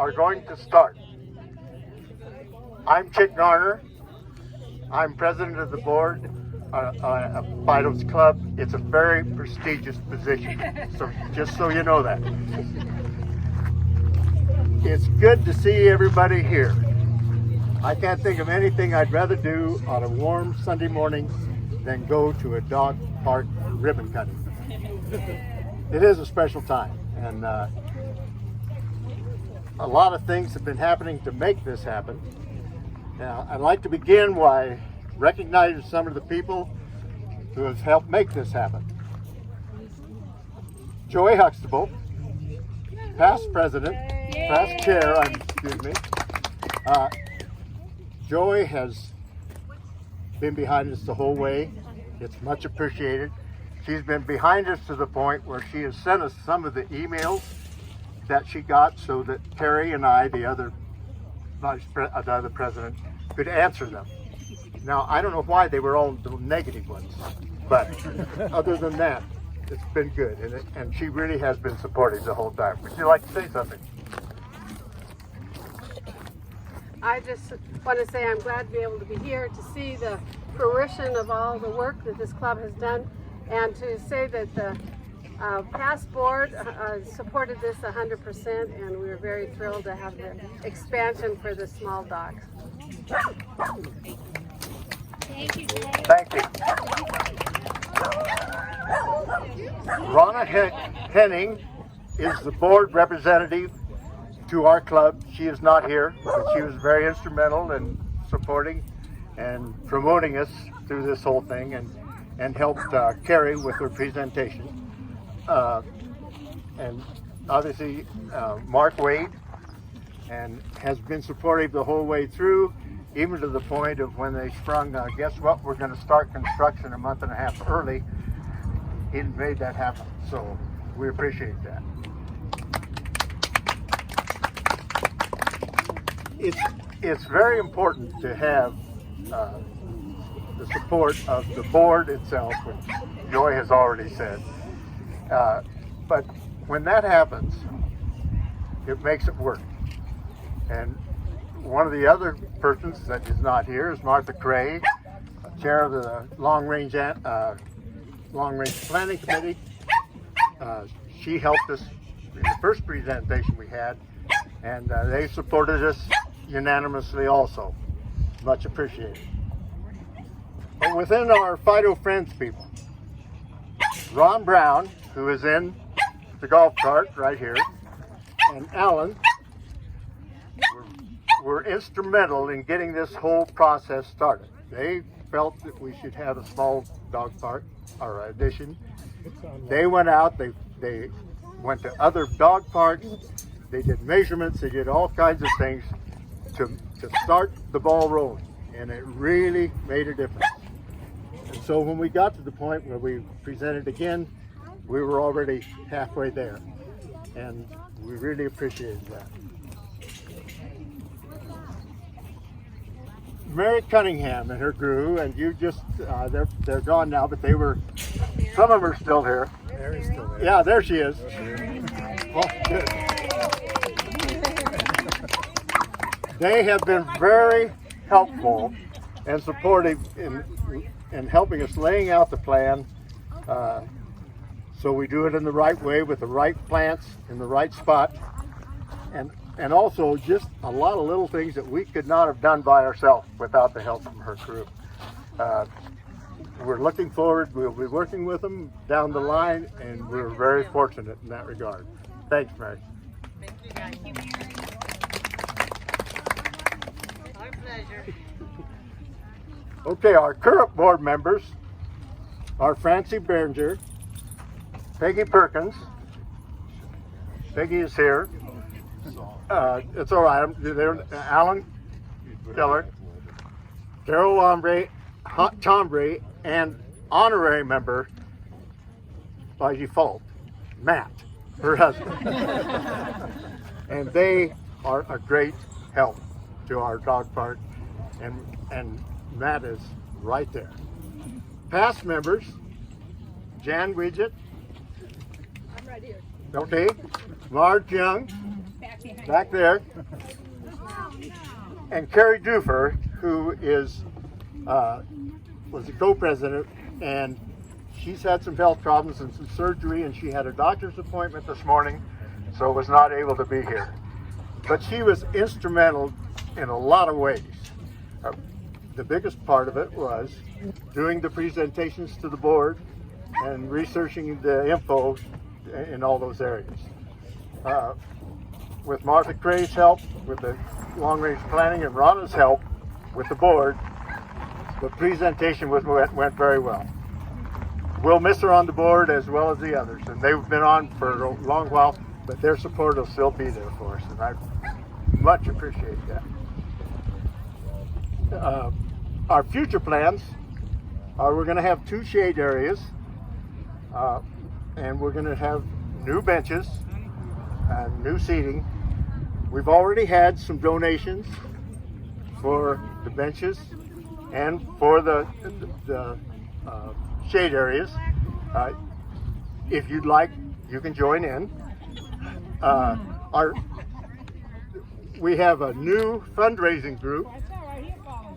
are going to start. I'm Chick Garner. I'm president of the board of Fido's Club. It's a very prestigious position, so just so you know that. It's good to see everybody here. I can't think of anything I'd rather do on a warm Sunday morning than go to a dog park ribbon cutting. It is a special time, and a lot of things have been happening to make this happen. Now, I'd like to begin by recognizing some of the people who have helped make this happen. Joey Huxtable, past president, past chair, excuse me. Joey has been behind us the whole way. It's much appreciated. She's been behind us to the point where she has sent us some of the emails that she got so that Terry and I, the other president, could answer them. Now, I don't know why they were all the negative ones, but other than that, it's been good, and she really has been supportive the whole time. Would you like to say something? I just want to say I'm glad to be able to be here to see the fruition of all the work that this club has done, and to say that the past board supported this 100%, and we were very thrilled to have the expansion for the small dogs. Thank you. Thank you. Ronna Henning is the board representative to our club. She is not here, but she was very instrumental in supporting and promoting us through this whole thing, and helped Carrie with her presentation. And obviously Mark Wade, and has been supportive the whole way through, even to the point of when they sprung, guess what, we're going to start construction a month and a half early. He made that happen, so we appreciate that. It's very important to have the support of the board itself, which Joy has already said. But when that happens, it makes it work. And one of the other persons that is not here is Martha Craig, chair of the Long Range Planning Committee. She helped us in the first presentation we had, and they supported us unanimously also. Much appreciated. But within our Fido Friends people, Ron Brown, who is in the golf cart right here, and Alan were instrumental in getting this whole process started. They felt that we should have a small dog park, or addition. They went out, they went to other dog parks, they did measurements, they did all kinds of things to start the ball rolling, and it really made a difference. And so when we got to the point where we presented again, we were already halfway there, and we really appreciated that. Mary Cunningham and her crew, and you just, they're gone now, but they were, some of them are still here. Mary's still there. Yeah, there she is. Well, good. They have been very helpful and supportive in helping us laying out the plan, so we do it in the right way with the right plants in the right spot, and also just a lot of little things that we could not have done by ourselves without the help from her crew. We're looking forward, we'll be working with them down the line, and we're very fortunate in that regard. Thanks, Mary. Thank you, Mary. Our pleasure. Okay, our current board members are Francie Behringer, Peggy Perkins. Peggy is here. It's all right. Alan Keller, Carol Tombre, and honorary member by default, Matt, her husband. And they are a great help to our dog park, and Matt is right there. Past members, Jan Widget. I'm right here. Okay. Marge Young. Back back there. And Carrie Dufer, who is was the co-president, and she's had some health problems and some surgery, and she had a doctor's appointment this morning, so was not able to be here. But she was instrumental in a lot of ways. The biggest part of it was doing the presentations to the board and researching the info in all those areas. With Martha Cray's help, with the long-range planning, and Rhonda's help with the board, the presentation went very well. We'll miss her on the board as well as the others, and they've been on for a long while, but their support will still be there for us, and I much appreciate that. Our future plans are we're going to have 2 shade areas, and we're going to have new benches and new seating. We've already had some donations for the benches and for the shade areas. If you'd like, you can join in. We have a new fundraising group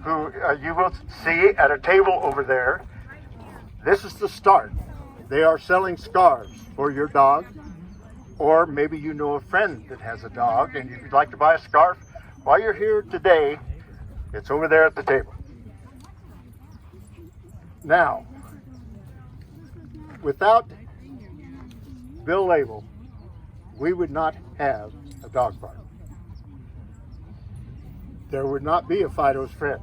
who you will see at a table over there. This is the start. They are selling scarves for your dog, or maybe you know a friend that has a dog and you'd like to buy a scarf. While you're here today, it's over there at the table. Now, without Bill Label, we would not have a dog park. There would not be a Fido's Friend.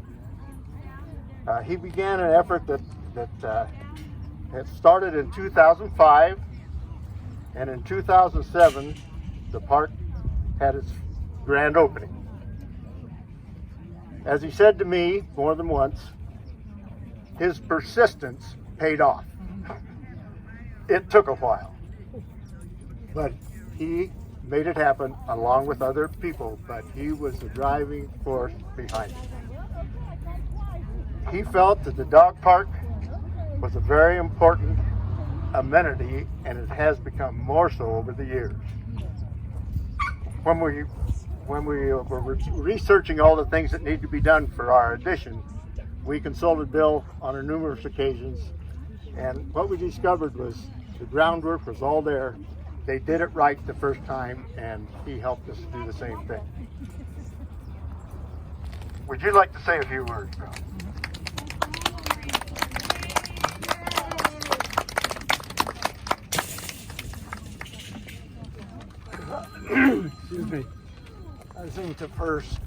He began an effort that had started in 2005, and in 2007, the park had its grand opening. As he said to me more than once, his persistence paid off. It took a while, but he made it happen along with other people, but he was the driving force behind it. He felt that the dog park was a very important amenity, and it has become more so over the years. When we were researching all the things that need to be done for our addition, we consulted Bill on numerous occasions, and what we discovered was the groundwork was all there. They did it right the first time, and he helped us do the same thing. Would you like to say a few words, Bill? Excuse me. I think the first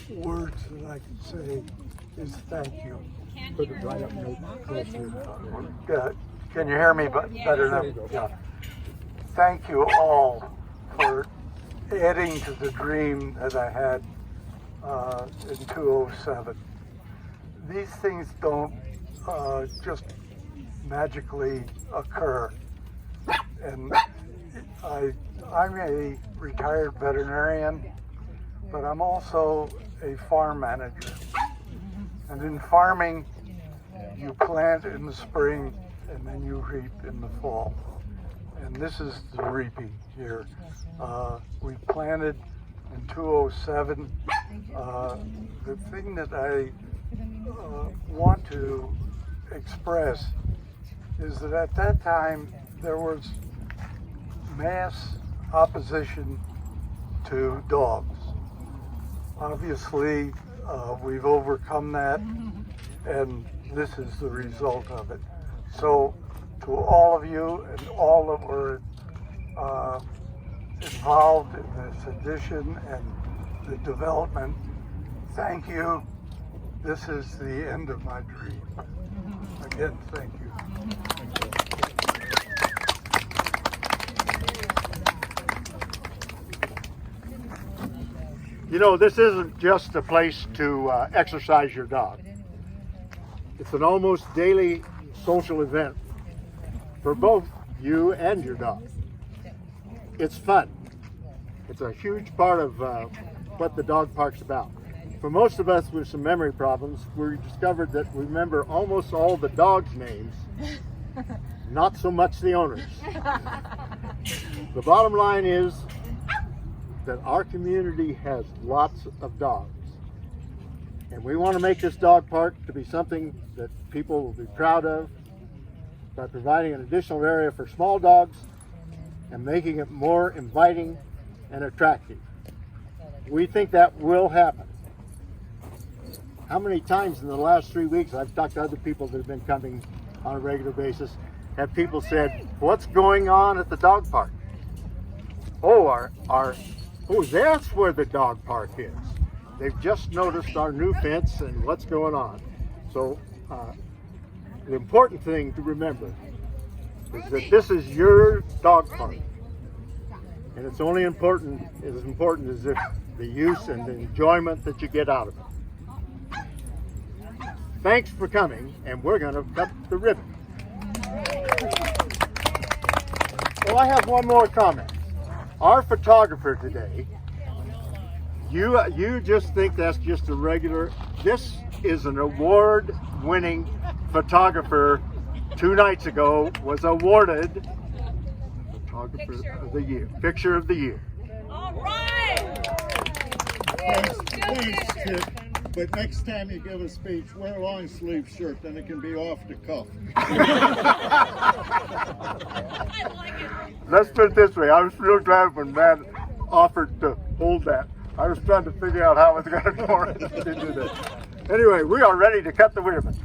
words that I can say is thank you. Put it right up closer. Can you hear me better now? Yeah. Thank you all for adding to the dream that I had in 2007. These things don't just magically occur. And I'm a retired veterinarian, but I'm also a farm manager. And in farming, you plant in the spring and then you reap in the fall. And this is the reaping here. We planted in 2007. The thing that I want to express is that at that time there was mass opposition to dogs. Obviously, we've overcome that, and this is the result of it. So, to all of you and all that were involved in this addition and the development, thank you. This is the end of my dream. Again, thank you. You know, this isn't just a place to exercise your dog. It's an almost daily social event for both you and your dog. It's fun. It's a huge part of what the dog park's about. For most of us with some memory problems, we discovered that we remember almost all the dogs' names, not so much the owners. The bottom line is, that our community has lots of dogs. And we want to make this dog park to be something that people will be proud of by providing an additional area for small dogs and making it more inviting and attractive. We think that will happen. How many times in the last 3 weeks, I've talked to other people that have been coming on a regular basis, have people said, what's going on at the dog park? Oh, that's where the dog park is. They've just noticed our new fence and what's going on. So the important thing to remember is that this is your dog park. And it's only as important as if the use and the enjoyment that you get out of it. Thanks for coming, and we're going to cut the ribbon. Well, I have one more comment. Our photographer today, you just think that's just a regular, this is an award-winning photographer. 2 nights ago was awarded Photographer of the Year, Picture of the Year. All right. Thanks, Chip. But next time you give a speech, wear a long sleeve shirt, then it can be off the cuff. I like it. Let's put it this way, I was real glad when Matt offered to hold that. I was trying to figure out how I was going to do that. Anyway, we are ready to cut the ribbon.